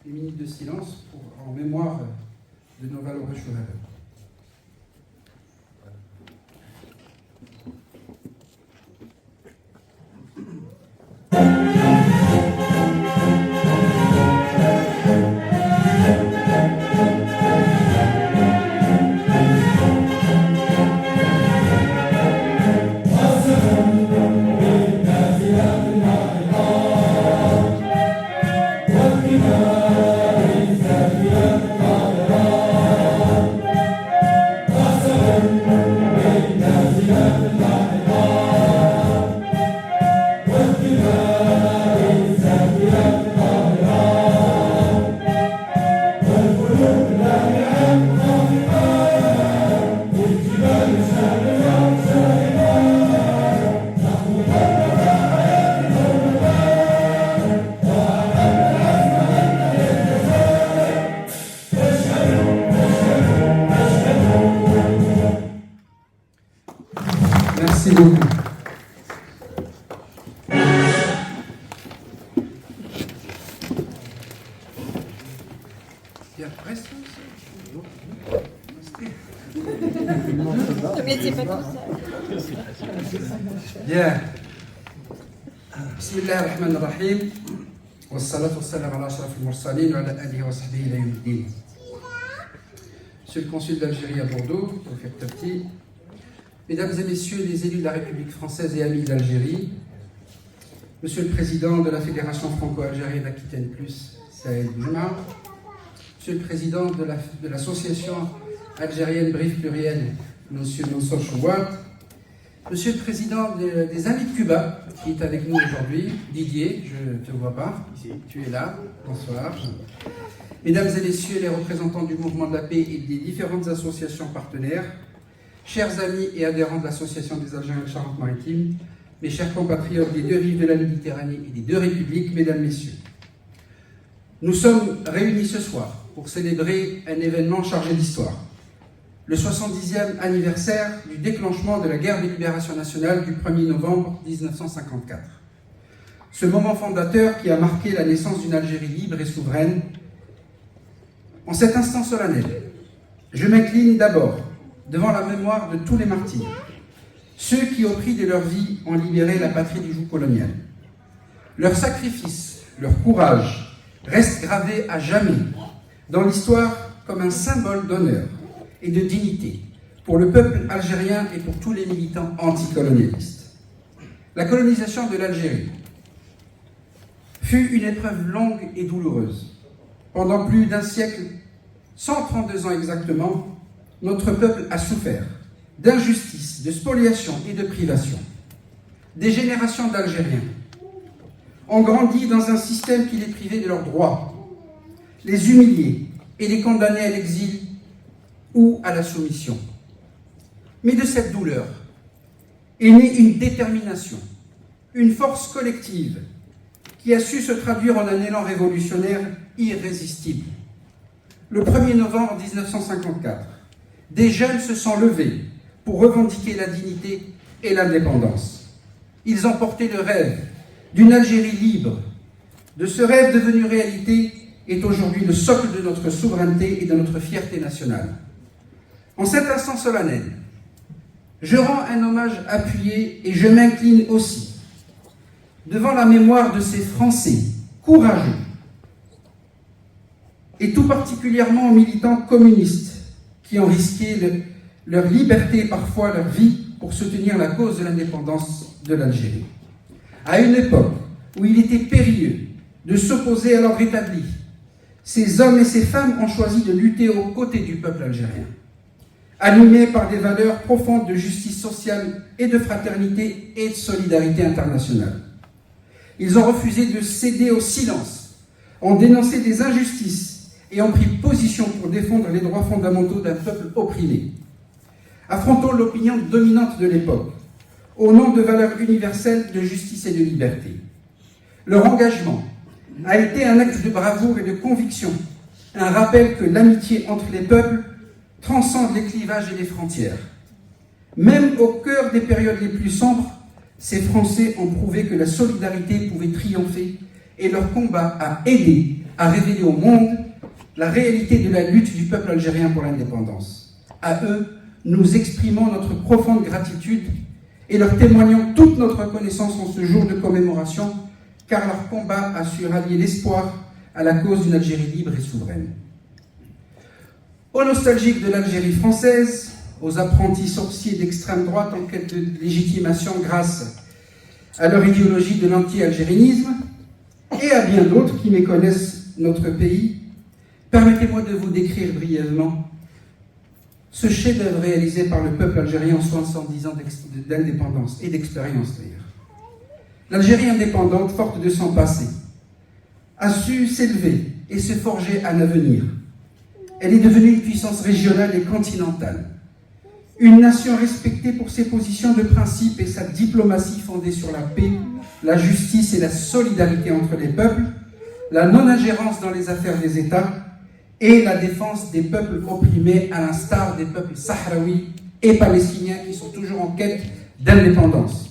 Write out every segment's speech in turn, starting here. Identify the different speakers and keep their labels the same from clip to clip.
Speaker 1: une minute de silence en mémoire de nos valeureux chouhada. Merci beaucoup. Et après ça, bien. Bismillah ar-Rahman ar-Rahim. Wassalatu wassalamu ala ashraf al-mursalin wa ala alihi wa sahbihi ila yawm al-din. Monsieur le consul d'Algérie à Bordeaux, Tawfiq Tabti, Mesdames et Messieurs les élus de la République française et amis d'Algérie, Monsieur le Président de la Fédération franco-algérienne Aquitaine Plus, Saïd Boujma, Monsieur le Président de l'Association algérienne Brief Pluriel, Monsieur Mansour Chouat, Monsieur le Président des Amis de Cuba, qui est avec nous aujourd'hui, Didier, je ne te vois pas, tu es là, bonsoir. Mesdames et Messieurs les représentants du mouvement de la paix et des différentes associations partenaires, chers amis et adhérents de l'Association des Algériens de Charente-Maritime, mes chers compatriotes des deux rives de la Méditerranée et des deux républiques, mesdames, messieurs, nous sommes réunis ce soir pour célébrer un événement chargé d'histoire, le 70e anniversaire du déclenchement de la guerre de libération nationale du 1er novembre 1954. Ce moment fondateur qui a marqué la naissance d'une Algérie libre et souveraine. En cet instant solennel, je m'incline d'abord devant la mémoire de tous les martyrs, ceux qui, au prix de leur vie, ont libéré la patrie du joug colonial. Leur sacrifice, leur courage restent gravés à jamais dans l'histoire comme un symbole d'honneur et de dignité pour le peuple algérien et pour tous les militants anticolonialistes. La colonisation de l'Algérie fut une épreuve longue et douloureuse. Pendant plus d'un siècle, 132 ans exactement, notre peuple a souffert d'injustice, de spoliation et de privation. Des générations d'Algériens ont grandi dans un système qui les privait de leurs droits, les humiliait et les condamnait à l'exil ou à la soumission. Mais de cette douleur est née une détermination, une force collective qui a su se traduire en un élan révolutionnaire irrésistible. Le 1er novembre 1954, des jeunes se sont levés pour revendiquer la dignité et l'indépendance. Ils ont porté le rêve d'une Algérie libre. De ce rêve devenu réalité est aujourd'hui le socle de notre souveraineté et de notre fierté nationale. En cet instant solennel, je rends un hommage appuyé et je m'incline aussi devant la mémoire de ces Français courageux et tout particulièrement aux militants communistes qui ont risqué leur liberté et parfois leur vie pour soutenir la cause de l'indépendance de l'Algérie. À une époque où il était périlleux de s'opposer à l'ordre établi, ces hommes et ces femmes ont choisi de lutter aux côtés du peuple algérien, animés par des valeurs profondes de justice sociale et de fraternité et de solidarité internationale. Ils ont refusé de céder au silence, ont dénoncé des injustices et ont pris position pour défendre les droits fondamentaux d'un peuple opprimé. Affrontons l'opinion dominante de l'époque, au nom de valeurs universelles de justice et de liberté. Leur engagement a été un acte de bravoure et de conviction, un rappel que l'amitié entre les peuples transcende les clivages et les frontières. Même au cœur des périodes les plus sombres, ces Français ont prouvé que la solidarité pouvait triompher et leur combat a aidé a révélé au monde la réalité de la lutte du peuple algérien pour l'indépendance. À eux, nous exprimons notre profonde gratitude et leur témoignons toute notre reconnaissance en ce jour de commémoration, car leur combat a su rallier l'espoir à la cause d'une Algérie libre et souveraine. Aux nostalgiques de l'Algérie française, aux apprentis sorciers d'extrême droite en quête de légitimation grâce à leur idéologie de l'anti-algérinisme, et à bien d'autres qui méconnaissent notre pays, permettez-moi de vous décrire brièvement ce chef-d'œuvre réalisé par le peuple algérien en 70 ans d'indépendance et d'expérience d'ailleurs. L'Algérie indépendante, forte de son passé, a su s'élever et se forger un avenir. Elle est devenue une puissance régionale et continentale. Une nation respectée pour ses positions de principe et sa diplomatie fondée sur la paix, la justice et la solidarité entre les peuples, la non-ingérence dans les affaires des États et la défense des peuples opprimés à l'instar des peuples sahraouis et palestiniens qui sont toujours en quête d'indépendance.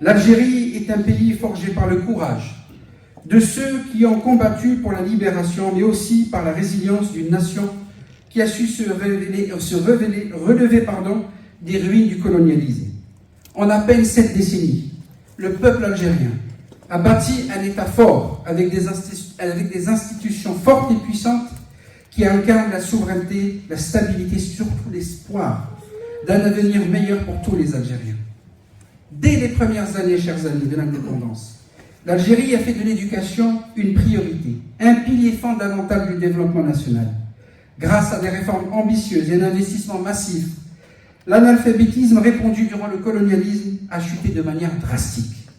Speaker 1: L'Algérie est un pays forgé par le courage de ceux qui ont combattu pour la libération, mais aussi par la résilience d'une nation qui a su relever des ruines du colonialisme. En à peine 7 décennies, le peuple algérien a bâti un État fort avec des institutions fortes et puissantes qui incarnent la souveraineté, la stabilité, surtout l'espoir d'un avenir meilleur pour tous les Algériens. Dès les premières années, chers amis, de l'indépendance, l'Algérie a fait de l'éducation une priorité, un pilier fondamental du développement national. Grâce à des réformes ambitieuses et un investissement massif, l'analphabétisme répandu durant le colonialisme a chuté de manière drastique.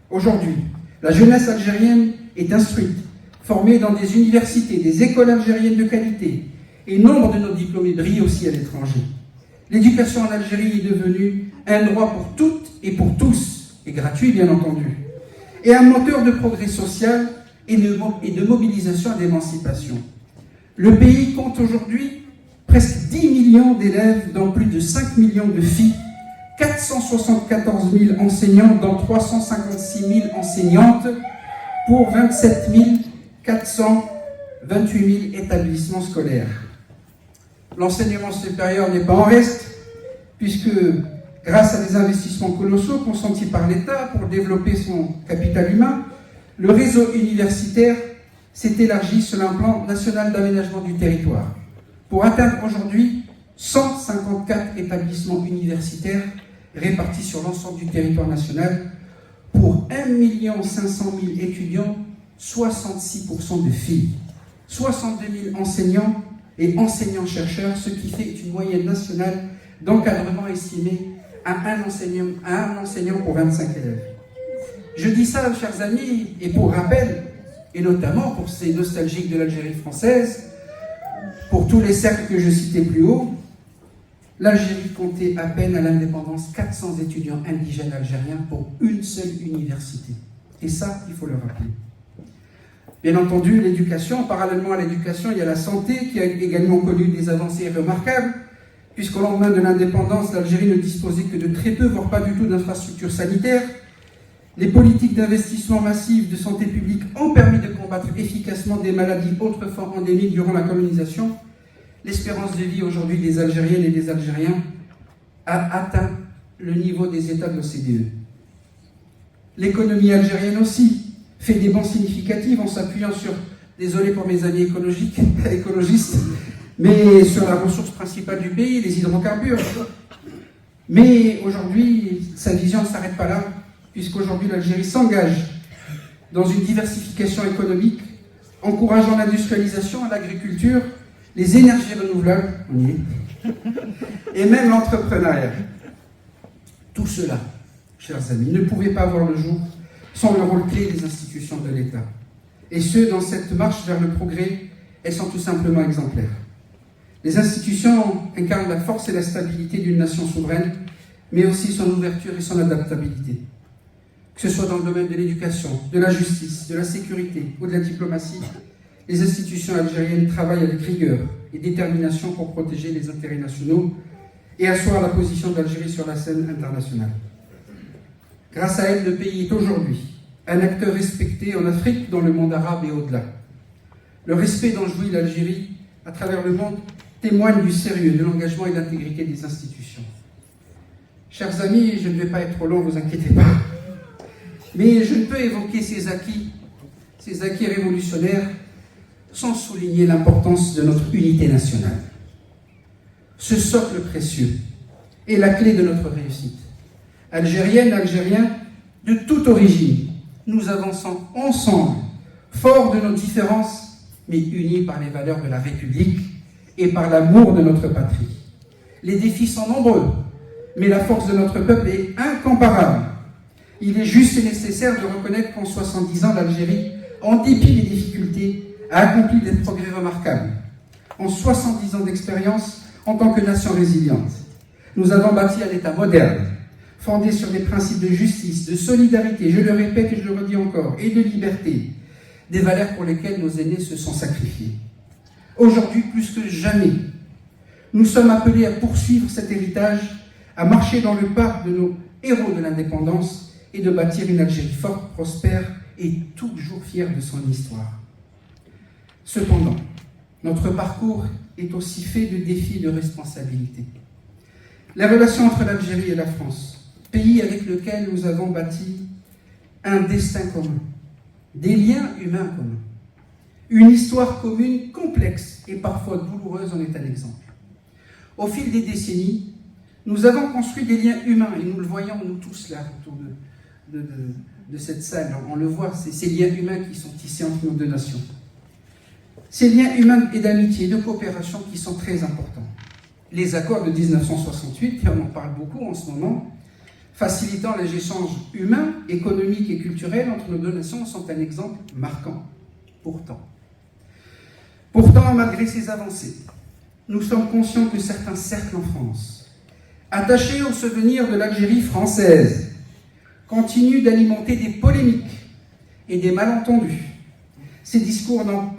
Speaker 1: Aujourd'hui, la jeunesse algérienne est instruite, formée dans des universités, des écoles algériennes de qualité, et nombre de nos diplômés brillent aussi à l'étranger. L'éducation en Algérie est devenue un droit pour toutes et pour tous, et gratuit bien entendu, et un moteur de progrès social et de mobilisation et d'émancipation. Le pays compte aujourd'hui presque 10 millions d'élèves, dont plus de 5 millions de filles, 474 000 enseignants, dont 356 000 enseignantes, pour 27 428 000 établissements scolaires. L'enseignement supérieur n'est pas en reste, puisque grâce à des investissements colossaux consentis par l'État pour développer son capital humain, le réseau universitaire s'est élargi sur un plan national d'aménagement du territoire, pour atteindre aujourd'hui 154 établissements universitaires répartis sur l'ensemble du territoire national, pour 1 500 000 étudiants, 66% de filles, 62 000 enseignants et enseignants-chercheurs, ce qui fait une moyenne nationale d'encadrement estimée à un enseignant pour 25 élèves. Je dis ça, chers amis, et pour rappel, et notamment pour ces nostalgiques de l'Algérie française, pour tous les cercles que je citais plus haut, l'Algérie comptait à peine à l'indépendance 400 étudiants indigènes algériens pour une seule université. Et ça, il faut le rappeler. Bien entendu, l'éducation, parallèlement à l'éducation, il y a la santé qui a également connu des avancées remarquables, puisqu'au lendemain de l'indépendance, l'Algérie ne disposait que de très peu, voire pas du tout, d'infrastructures sanitaires. Les politiques d'investissement massif de santé publique ont permis de combattre efficacement des maladies autrefois endémiques durant la colonisation. L'espérance de vie aujourd'hui des Algériennes et des Algériens a atteint le niveau des États de l'OCDE. L'économie algérienne aussi fait des bons significatifs en s'appuyant sur, désolé pour mes amis écologistes, mais sur la ressource principale du pays, les hydrocarbures. Mais aujourd'hui, sa vision ne s'arrête pas là, puisqu'aujourd'hui l'Algérie s'engage dans une diversification économique, encourageant l'industrialisation, l'agriculture, les énergies renouvelables, on y est, et même l'entrepreneuriat. Tout cela, chers amis, ne pouvait pas voir le jour sans le rôle clé des institutions de l'État. Et ce, dans cette marche vers le progrès, elles sont tout simplement exemplaires. Les institutions incarnent la force et la stabilité d'une nation souveraine, mais aussi son ouverture et son adaptabilité. Que ce soit dans le domaine de l'éducation, de la justice, de la sécurité ou de la diplomatie, les institutions algériennes travaillent avec rigueur et détermination pour protéger les intérêts nationaux et asseoir la position d'Algérie sur la scène internationale. Grâce à elle, le pays est aujourd'hui un acteur respecté en Afrique, dans le monde arabe et au-delà. Le respect dont jouit l'Algérie à travers le monde témoigne du sérieux, de l'engagement et de l'intégrité des institutions. Chers amis, je ne vais pas être trop long, vous inquiétez pas, mais je ne peux évoquer ces acquis révolutionnaires, sans souligner l'importance de notre unité nationale. Ce socle précieux est la clé de notre réussite. Algériennes, Algériens, de toute origine, nous avançons ensemble, forts de nos différences, mais unis par les valeurs de la République et par l'amour de notre patrie. Les défis sont nombreux, mais la force de notre peuple est incomparable. Il est juste et nécessaire de reconnaître qu'en 70 ans, l'Algérie, en dépit des difficultés, a accompli des progrès remarquables. En 70 ans d'expérience, en tant que nation résiliente, nous avons bâti un État moderne, fondé sur des principes de justice, de solidarité, je le répète et je le redis encore, et de liberté, des valeurs pour lesquelles nos aînés se sont sacrifiés. Aujourd'hui, plus que jamais, nous sommes appelés à poursuivre cet héritage, à marcher dans le pas de nos héros de l'indépendance et de bâtir une Algérie forte, prospère et toujours fière de son histoire. Cependant, notre parcours est aussi fait de défis et de responsabilités. La relation entre l'Algérie et la France, pays avec lequel nous avons bâti un destin commun, des liens humains communs, une histoire commune complexe et parfois douloureuse en est un exemple. Au fil des décennies, nous avons construit des liens humains et nous le voyons, nous tous là, autour de cette salle, on le voit, c'est ces liens humains qui sont tissés entre nos deux nations. Ces liens humains et d'amitié, de coopération qui sont très importants. Les accords de 1968, et on en parle beaucoup en ce moment, facilitant les échanges humains, économiques et culturels entre nos deux nations, sont un exemple marquant. Pourtant, malgré ces avancées, nous sommes conscients que certains cercles en France, attachés au souvenir de l'Algérie française, continuent d'alimenter des polémiques et des malentendus. Ces discours n'ont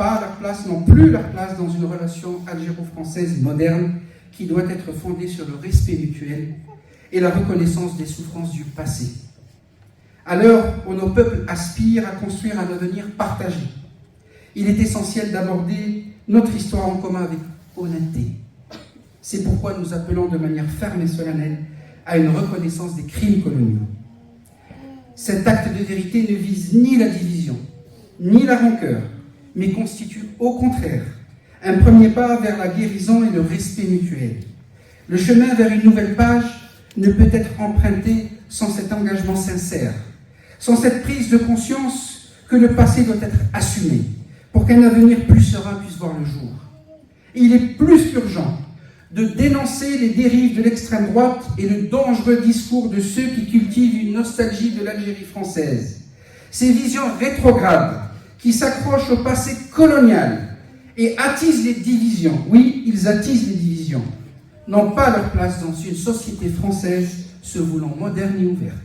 Speaker 1: plus leur place dans une relation algéro-française moderne qui doit être fondée sur le respect mutuel et la reconnaissance des souffrances du passé. À l'heure où nos peuples aspirent à construire un avenir partagé, il est essentiel d'aborder notre histoire en commun avec honnêteté. C'est pourquoi nous appelons de manière ferme et solennelle à une reconnaissance des crimes coloniaux. Cet acte de vérité ne vise ni la division, ni la rancœur, mais constitue au contraire un premier pas vers la guérison et le respect mutuel. Le chemin vers une nouvelle page ne peut être emprunté sans cet engagement sincère, sans cette prise de conscience que le passé doit être assumé pour qu'un avenir plus serein puisse voir le jour. Il est plus qu'urgent de dénoncer les dérives de l'extrême droite et le dangereux discours de ceux qui cultivent une nostalgie de l'Algérie française. Ces visions rétrogrades qui s'accrochent au passé colonial et attisent les divisions, oui, ils attisent les divisions, n'ont pas leur place dans une société française se voulant moderne et ouverte.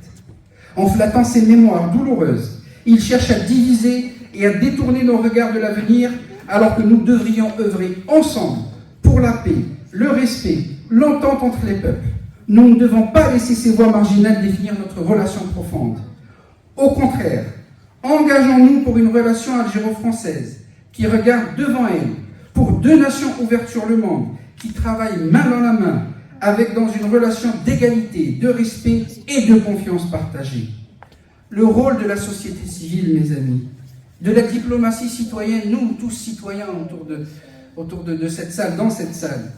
Speaker 1: En flattant ces mémoires douloureuses, ils cherchent à diviser et à détourner nos regards de l'avenir, alors que nous devrions œuvrer ensemble pour la paix, le respect, l'entente entre les peuples. Nous ne devons pas laisser ces voies marginales définir notre relation profonde. Au contraire, engageons-nous pour une relation algéro-française qui regarde devant elle, pour deux nations ouvertes sur le monde, qui travaillent main dans la main, avec dans une relation d'égalité, de respect et de confiance partagée. Le rôle de la société civile, mes amis, de la diplomatie citoyenne, nous tous citoyens autour de cette salle, dans cette salle,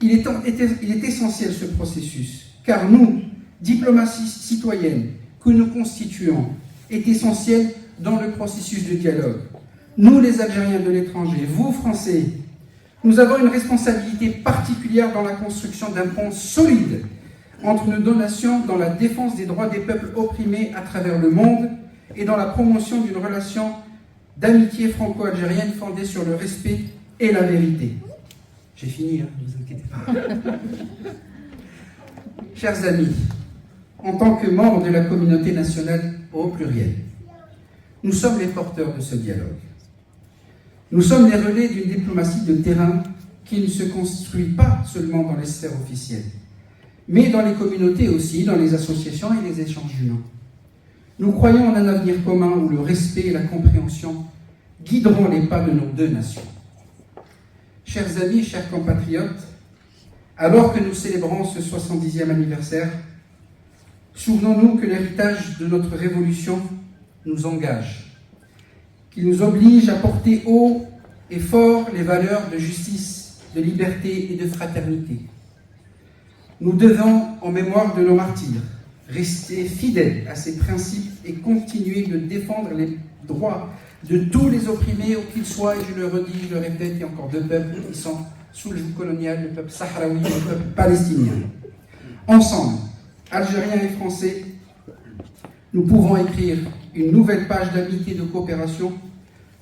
Speaker 1: il est essentiel ce processus, car nous, diplomatie citoyenne, que nous constituons, est essentiel dans le processus de dialogue. Nous, les Algériens de l'étranger, vous, Français, nous avons une responsabilité particulière dans la construction d'un pont solide entre nos deux nations dans la défense des droits des peuples opprimés à travers le monde et dans la promotion d'une relation d'amitié franco-algérienne fondée sur le respect et la vérité. J'ai fini, ne vous inquiétez pas. Chers amis, en tant que membres de la communauté nationale au pluriel, nous sommes les porteurs de ce dialogue. Nous sommes les relais d'une diplomatie de terrain qui ne se construit pas seulement dans les sphères officielles, mais dans les communautés aussi, dans les associations et les échanges humains. Nous croyons en un avenir commun où le respect et la compréhension guideront les pas de nos deux nations. Chers amis, chers compatriotes, alors que nous célébrons ce 70e anniversaire, souvenons-nous que l'héritage de notre révolution nous engage, qu'il nous oblige à porter haut et fort les valeurs de justice, de liberté et de fraternité. Nous devons, en mémoire de nos martyrs, rester fidèles à ces principes et continuer de défendre les droits de tous les opprimés, où qu'ils soient, et je le redis, je le répète, il y a encore deux peuples qui sont sous le joug colonial, le peuple sahraoui et le peuple palestinien. Ensemble, Algériens et Français, nous pouvons écrire une nouvelle page d'amitié et de coopération.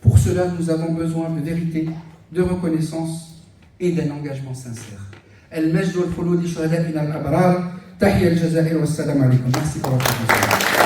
Speaker 1: Pour cela, nous avons besoin de vérité, de reconnaissance et d'un engagement sincère. المجد والخلود لشهدائنا الأبرار تحيا الجزائر والسلام عليكم. Merci pour votre attention.